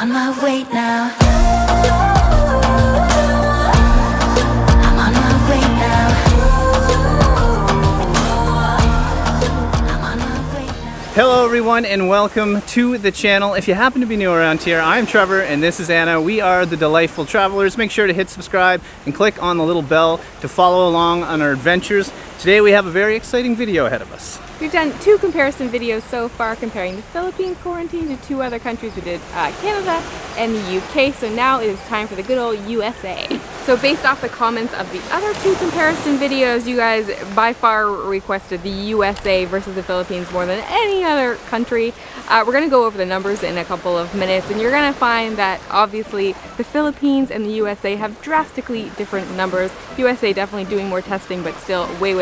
on my way now. I'm on my way now. I'm on my way now. Hello everyone and welcome to the channel. If you happen to be new around here, I'm Trevor and this is Anna. We are the Delightful Travelers. Make sure to hit subscribe and click on the little bell to follow along on our adventures. Today we have a very exciting video ahead of us. We've done 2 comparison videos so far comparing the Philippines quarantine to 2 other countries. We did Canada and the UK, so now it is time for the good old USA. So based off the comments of the other 2 comparison videos, you guys by far requested the USA versus the Philippines more than any other country. We're going to go over the numbers in a couple of minutes, and you're going to find that obviously the Philippines and the USA have drastically different numbers. USA definitely doing more testing, but still way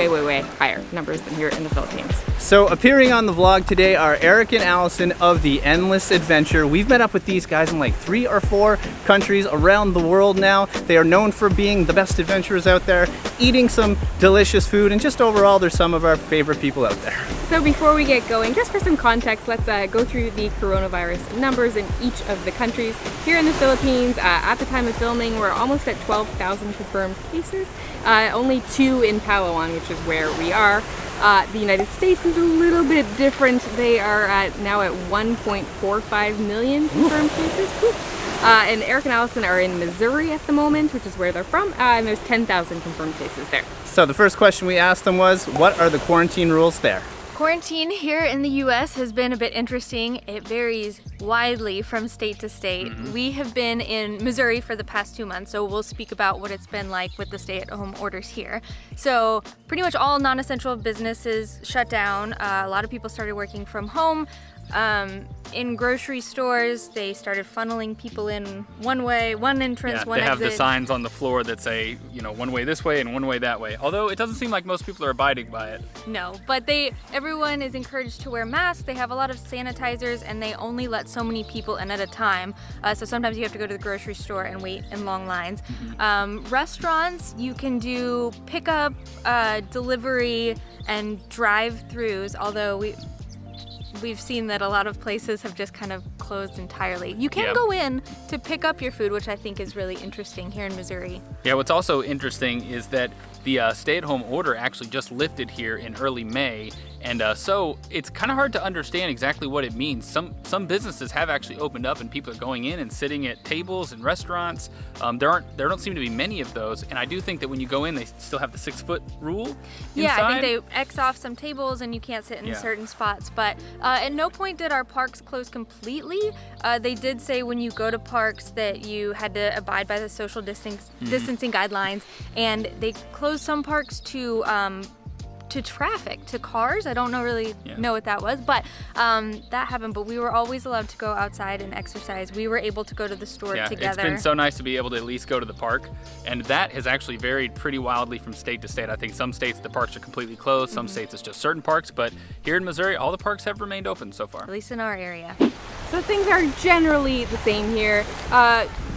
higher numbers than here in the Philippines. So appearing on the vlog today are Eric and Allison of The Endless Adventure. We've met up with these guys in like 3 or 4 countries around the world now. They are known for being the best adventurers out there, eating some delicious food, and just overall they're some of our favorite people out there. So before we get going, just for some context, let's go through the coronavirus numbers in each of the countries. Here in the Philippines, at the time of filming, we're almost at 12,000 confirmed cases. Only 2 in Palawan, which is where we are. The United States is a little bit different. They are now at 1.45 million confirmed cases. And Eric and Allison are in Missouri at the moment, which is where they're from, and there's 10,000 confirmed cases there. So the first question we asked them was, what are the quarantine rules there? Quarantine here in the US has been a bit interesting. It varies widely from state to state. We have been in Missouri for the past 2 months, so we'll speak about what it's been like with the stay-at-home orders here. So pretty much all non-essential businesses shut down. A lot of people started working from home. In grocery stores, they started funneling people in one way, one entrance, one exit. They have the signs on the floor that say, you know, one way this way and one way that way. Although it doesn't seem like most people are abiding by it. No, but everyone is encouraged to wear masks. They have a lot of sanitizers, and they only let so many people in at a time. So sometimes you have to go to the grocery store and wait in long lines. Restaurants, you can do pickup, delivery, and drive-throughs, although we've seen that a lot of places have just kind of closed entirely. You can go in to pick up your food, which I think is really interesting here in Missouri. Yeah, what's also interesting is that the stay-at-home order actually just lifted here in early May, and so it's kind of hard to understand exactly what it means. Some businesses have actually opened up, and people are going in and sitting at tables and restaurants. There don't seem to be many of those, and I do think that when you go in, they still have the 6-foot rule. Yeah, inside. I think they X off some tables, and you can't sit in certain spots. But at no point did our parks close completely. They did say when you go to parks that you had to abide by the social distancing guidelines, and they closed some parks to traffic, to cars. I don't really know what that was, but that happened. But we were always allowed to go outside and exercise. We were able to go to the store together. It's been so nice to be able to at least go to the park, and that has actually varied pretty wildly from state to state. I think some states the parks are completely closed, some states it's just certain parks, but here in Missouri all the parks have remained open so far. At least in our area. So things are generally the same here.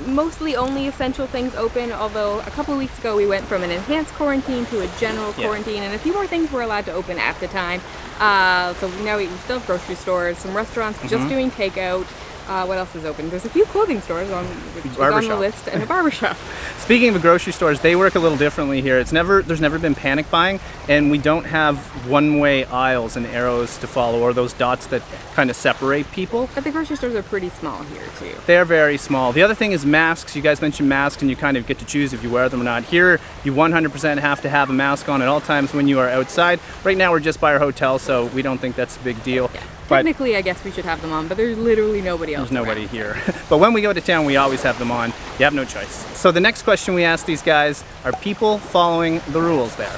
Mostly only essential things open, although a couple of weeks ago we went from an enhanced quarantine to a general quarantine, and a few more things were allowed to open at the time. So now we still have grocery stores, some restaurants just doing takeout. What else is open? There's a few clothing stores on the list, and a barbershop. Speaking of the grocery stores, they work a little differently here. There's never been panic buying, and we don't have one-way aisles and arrows to follow, or those dots that kind of separate people. But the grocery stores are pretty small here too. They are very small. The other thing is masks. You guys mentioned masks, and you kind of get to choose if you wear them or not. Here, you 100% have to have a mask on at all times when you are outside. Right now, we're just by our hotel, so we don't think that's a big deal. Yeah. Technically, I guess we should have them on, but there's literally nobody else. There's nobody here. But when we go to town, we always have them on. You have no choice. So the next question we asked these guys, are people following the rules there?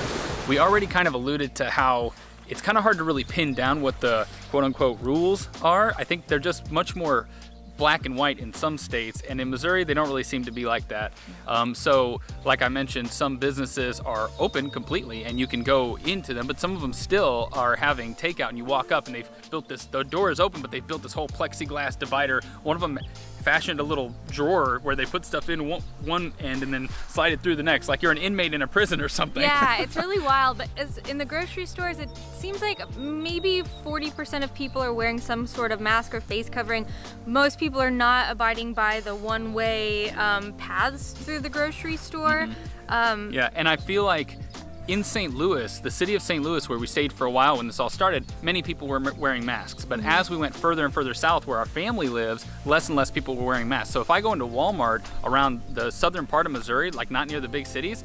We already kind of alluded to how it's kind of hard to really pin down what the quote-unquote rules are. I think they're just much more black and white in some states, and in Missouri they don't really seem to be like that. So like I mentioned, some businesses are open completely and you can go into them, but some of them still are having takeout, and you walk up and they've built this, the door is open, but they've built this whole plexiglass divider. One of them fashioned a little drawer where they put stuff in one end and then slide it through the next, like you're an inmate in a prison or something. Yeah, it's really wild. But in the grocery stores, it seems like maybe 40% of people are wearing some sort of mask or face covering. Most people are not abiding by the one-way paths through the grocery store. Yeah, and I feel like in St. Louis, the city of St. Louis, where we stayed for a while when this all started, many people were wearing masks. But as we went further and further south where our family lives, less and less people were wearing masks. So if I go into Walmart around the southern part of Missouri, like not near the big cities,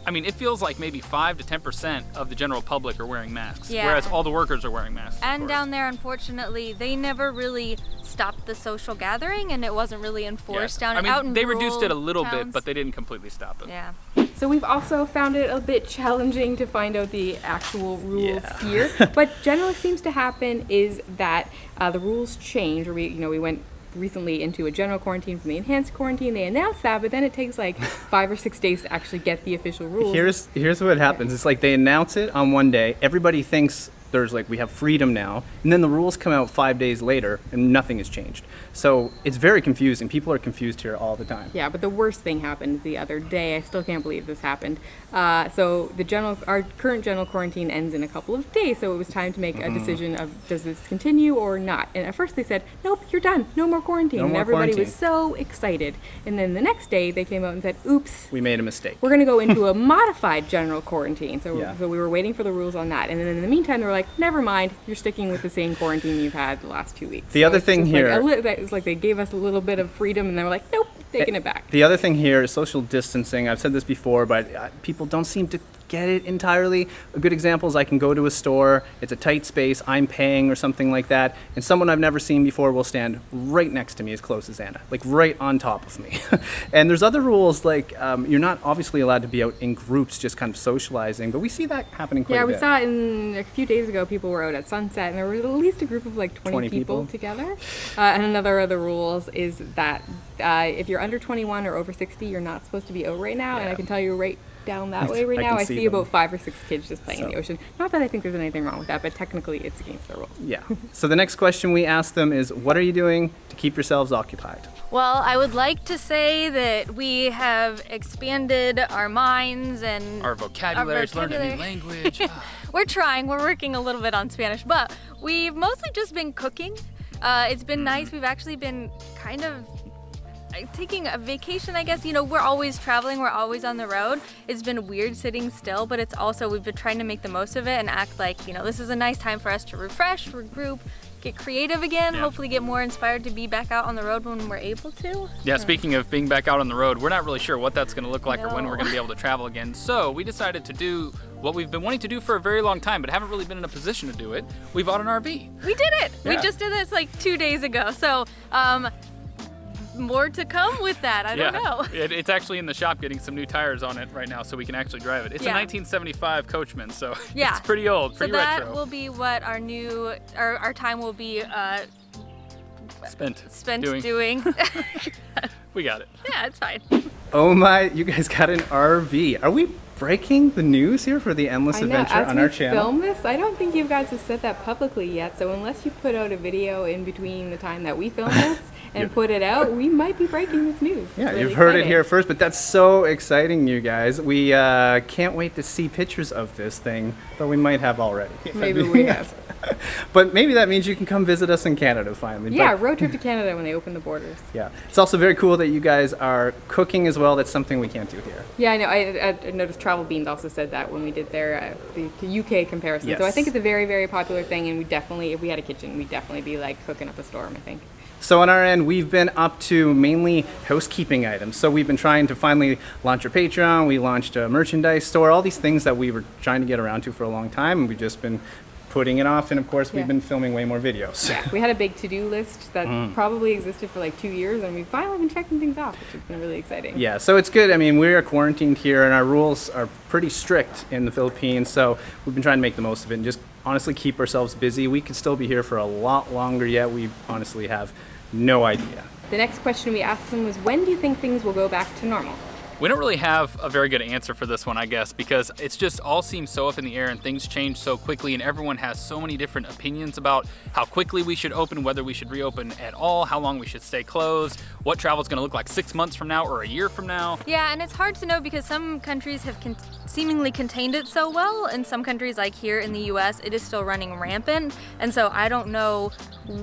I mean, it feels like maybe 5 to 10% of the general public are wearing masks, Yeah. whereas all the workers are wearing masks. And down there, unfortunately, they never really stopped the social gathering, and it wasn't really enforced I mean, out in they reduced it a rural little bit, towns. but they didn't completely stop it. Yeah. So we've also found it a bit challenging to find out the actual rules Yeah. here. But generally seems to happen is that the rules change. Or we went recently into a general quarantine from the enhanced quarantine. They announced that, but then it takes like 5 or 6 days to actually get the official rules. Here's what happens. It's like they announce it on one day. Everybody thinks there's like we have freedom now, and then the rules come out 5 days later, and nothing has changed. So it's very confusing. People are confused here all the time. Yeah, but the worst thing happened the other day. I still can't believe this happened. So our current general quarantine ends in a couple of days, so it was time to make a decision of does this continue or not. And at first they said, nope, you're done, no more quarantine. No and more everybody quarantine. was so excited. And then the next day they came out and said, oops, We made a mistake. we're going to go into a modified general quarantine. So, Yeah. so we were waiting for the rules on that. And then in the meantime, they were like, never mind, you're sticking with the same quarantine you've had the last 2 weeks. The So other it's thing just here- it's like they gave us a little bit of freedom and they were like, nope, taking it back. The other thing here is social distancing. I've said this before, but people don't seem to get it entirely. A good example is I can go to a store, it's a tight space, I'm paying or something like that, and someone I've never seen before will stand right next to me as close as Anna, like right on top of me. And there's other rules like you're not obviously allowed to be out in groups just kind of socializing, but we see that happening quite Yeah, a we bit. saw it a few days ago. People were out at sunset, and there was at least a group of like 20 people people. together. And another of the rules is that if you're under 21 or over 60, you're not supposed to be out right now. And I Yeah. can tell you right down that way right I now, can I see see them. about 5 or 6 kids just playing in the So- ocean. Not that I think there's anything wrong with that, but technically it's against the rules. Yeah. So the next question we ask them is, what are you doing to keep yourselves occupied? Well, I would like to say that we have expanded our minds and Our vocabulary's learned a new vocabulary. language. We're trying. We're working a little bit on Spanish, but we've mostly just been cooking. It's been nice. We've actually been kind of taking a vacation, I guess. You know, we're always traveling. We're always on the road. It's been weird sitting still, but it's also, we've been trying to make the most of it and act like, you know, this is a nice time for us to refresh, regroup, get creative again, Yeah. hopefully get more inspired to be back out on the road when we're able to. Yeah, speaking of being back out on the road, we're not really sure what that's going to look like or when No. we're going to be able to travel again. So we decided to do what we've been wanting to do for a very long time, but haven't really been in a position to do it. We bought an RV. We did it. We Yeah. just did this like 2 days ago. So, more to come with that. I don't know. It's actually in the shop getting some new tires on it right now so we can actually drive it. It's Yeah. a 1975 Coachman, so Yeah. it's pretty old, So pretty that retro. will be what our time will be spent doing. We got it. Yeah, it's fine. Oh my, you guys got an RV. Are we breaking the news here for the Endless Adventure as on we our channel? film this, I don't think you guys have said that publicly yet. So unless you put out a video in between the time that we film this and put it out, we might be breaking this news. Yeah, It's really you've heard it exciting. here first, but that's so exciting, you guys. We can't wait to see pictures of this thing, though we might have already. Maybe we have. But maybe that means you can come visit us in Canada finally. Yeah, But, road trip to Canada when they open the borders. yeah. It's also very cool that you guys are cooking as well. That's something we can't do here. Yeah, I know. I noticed Travel Beans also said that when we did their the UK comparison. So I Yes. think it's a very, very popular thing, and we definitely, if we had a kitchen, we'd definitely be like cooking up a storm, I think. So on our end, we've been up to mainly housekeeping items. So we've been trying to finally launch our Patreon. We launched a merchandise store, all these things that we were trying to get around to for a long time, and we've just been putting it off. And of course, we've Yeah. been filming way more videos. Yeah, we had a big to-do list that probably existed for like 2 years, and we've finally been checking things off, which has been really exciting. Yeah, so it's good. I mean, we are quarantined here, and our rules are pretty strict in the Philippines. So we've been trying to make the most of it and just honestly keep ourselves busy. We could still be here for a lot longer yet. We honestly have no idea. The next question we asked them was, when do you think things will go back to normal? We don't really have a very good answer for this one, I guess, because it's just all seems so up in the air and things change so quickly, and everyone has so many different opinions about how quickly we should open, whether we should reopen at all, how long we should stay closed, what travel is going to look like 6 months from now or a year from now. Yeah, and it's hard to know because some countries have seemingly contained it so well, and some countries like here in the US, it is still running rampant, and so I don't know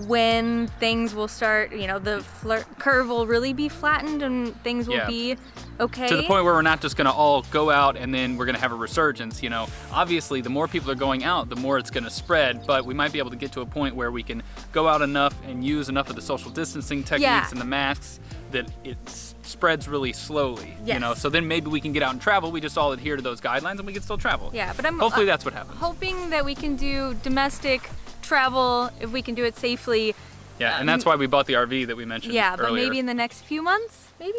when things will start, the curve will really be flattened and things will be okay. To the point where we're not just going to all go out and then we're going to have a resurgence. Obviously the more people are going out, the more it's going to spread, but we might be able to get to a point where we can go out enough and use enough of the social distancing techniques and the masks that it spreads really slowly. So then maybe we can get out and travel. We just all adhere to those guidelines and we can still travel. Yeah, but I'm hopefully that's what happens. Hoping that we can do domestic travel if we can do it safely. Yeah, and that's why we bought the RV that we mentioned earlier. But maybe in the next few months, maybe?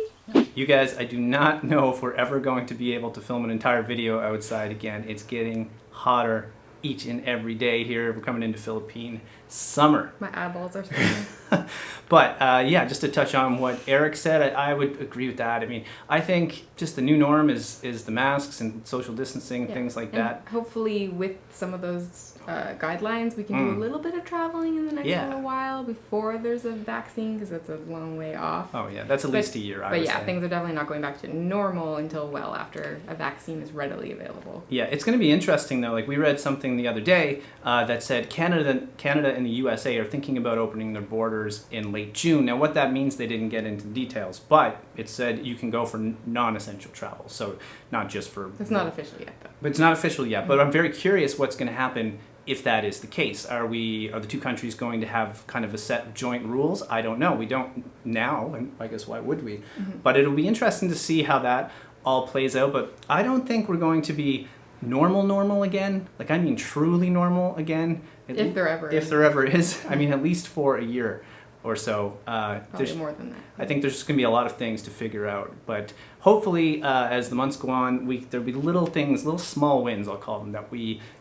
You guys, I do not know if we're ever going to be able to film an entire video outside again. It's getting hotter each and every day here. We're coming into Philippine summer. My eyeballs are sweating. But yeah, just to touch on what Eric said, I would agree with that. I mean, I think just the new norm is the masks and social distancing, things like that. Hopefully with some of those guidelines, we can do a little bit of traveling in the next little while before there's a vaccine, because that's a long way off. Oh yeah, that's at least a year, I would say. Things are definitely not going back to normal until well after a vaccine is readily available. Yeah, it's going to be interesting though. Like we read something the other day that said Canada and the USA are thinking about opening their borders in late June. Now what that means, they didn't get into the details, but it said you can go for non-essential travel, so not just for... It's not official yet though. But it's not official yet, but I'm very curious what's going to happen if that is the case. Are the two countries going to have kind of a set of joint rules? I don't know. We don't now, and I guess why would we? But it'll be interesting to see how that all plays out, but I don't think we're going to be normal again. Like, I mean truly normal again. If there ever is. I mean, at least for a year or so. Probably more than that. I think there's just going to be a lot of things to figure out. But hopefully, as the months go on, there'll be little things, little small wins, I'll call them, that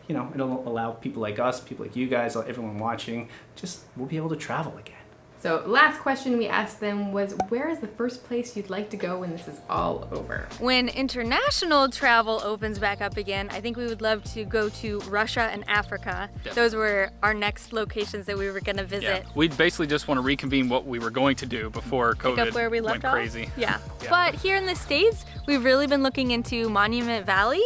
it'll allow people like us, people like you guys, everyone watching, we'll be able to travel again. So last question we asked them was, where is the first place you'd like to go when this is all over? When international travel opens back up again, I think we would love to go to Russia and Africa. Yeah. Those were our next locations that we were going to visit. Yeah. We basically just want to reconvene what we were going to do before COVID Pick up where we left went crazy. Yeah. But here in the States, we've really been looking into Monument Valley.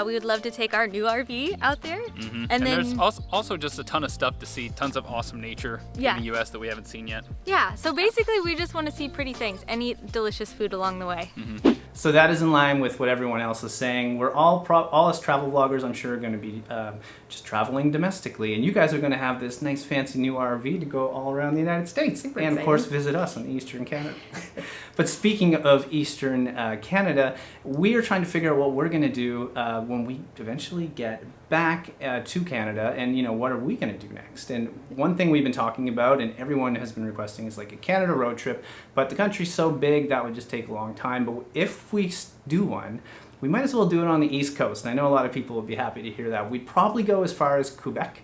We would love to take our new RV out there. And then there's also just a ton of stuff to see, tons of awesome nature in the US that we haven't seen yet. Yeah, so basically we just want to see pretty things and eat delicious food along the way. So that is in line with what everyone else is saying. We're all us travel vloggers, I'm sure, are going to be just traveling domestically. And you guys are going to have this nice fancy new RV to go all around the United States. Super and exciting. Of course visit us in Eastern Canada. But speaking of Eastern Canada, we are trying to figure out what we're going to do when we eventually get back to Canada, and what are we going to do next? And one thing we've been talking about, and everyone has been requesting, is like a Canada road trip, but the country's so big that would just take a long time. But if we do one, we might as well do it on the East Coast. And I know a lot of people would be happy to hear that. We'd probably go as far as Quebec.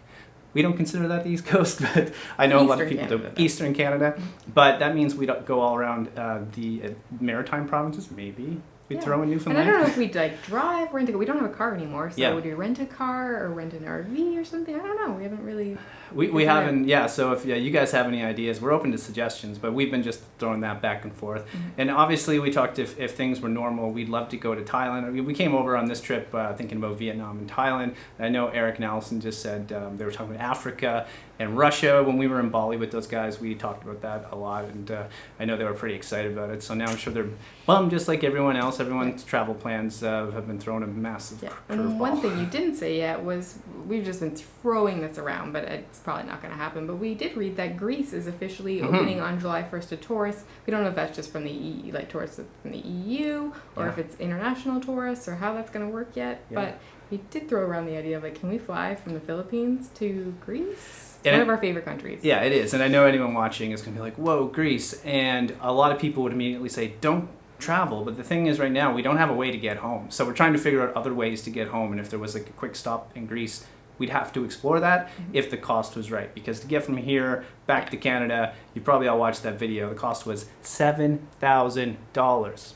We don't consider that the East Coast, but I know a lot of people do. Eastern Canada. But that means we'd go all around the maritime provinces, maybe. We'd throw in Newfoundland. And I don't know if we'd drive, rent a car. We don't have a car anymore, so would we rent a car or rent an RV or something? I don't know. We haven't really... We haven't, so if you guys have any ideas, we're open to suggestions, but we've been just throwing that back and forth. And obviously we talked if things were normal, we'd love to go to Thailand. I mean, we came over on this trip thinking about Vietnam and Thailand. And I know Eric and Allison just said they were talking about Africa and Russia. When we were in Bali with those guys, we talked about that a lot, and I know they were pretty excited about it. So now I'm sure they're bummed just like everyone else. Everyone's travel plans have been thrown a massive curveball. And one thing you didn't say yet was, we've just been throwing this around, but it's probably not going to happen. But we did read that Greece is officially opening on July 1st to tourists. We don't know if that's just from the EU, tourists from the EU, or if it's international tourists, or how that's going to work yet. But we did throw around the idea of can we fly from the Philippines to Greece? It's one of our favorite countries. Yeah, it is. And I know anyone watching is going to be like, whoa, Greece. And a lot of people would immediately say, don't travel. But the thing is, right now, we don't have a way to get home. So we're trying to figure out other ways to get home. And if there was a quick stop in Greece, we'd have to explore that if the cost was right. Because to get from here back to Canada, you probably all watched that video. The cost was $7,000.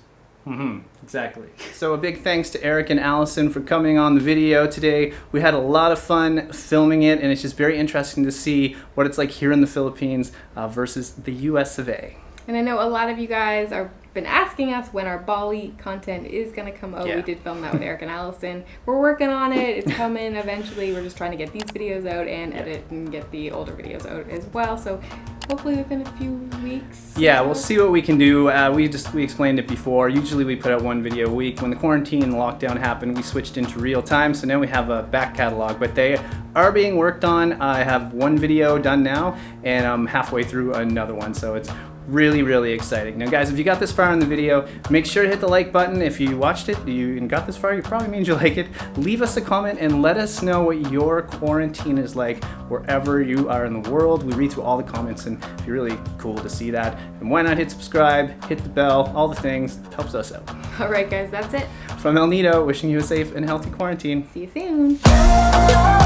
Exactly. So a big thanks to Eric and Allison for coming on the video today. We had a lot of fun filming it, and it's just very interesting to see what it's like here in the Philippines versus the US of A. And I know a lot of you guys are been asking us when our Bali content is going to come out. Yeah. We did film that with Eric and Allison. We're working on it. It's coming eventually. We're just trying to get these videos out and edit and get the older videos out as well. So hopefully within a few weeks. Yeah, we'll see what we can do. We explained it before. Usually we put out one video a week. When the quarantine and lockdown happened, we switched into real time. So now we have a back catalog, but they are being worked on. I have one video done now, and I'm halfway through another one. So it's really, really exciting. Now guys, if you got this far in the video, make sure to hit the like button. If you watched it and got this far, it probably means you like it. Leave us a comment and let us know what your quarantine is like wherever you are in the world. We read through all the comments, and it'd be really cool to see that. And why not hit subscribe, hit the bell, all the things. It helps us out. All right, guys, that's it. From El Nido, wishing you a safe and healthy quarantine. See you soon.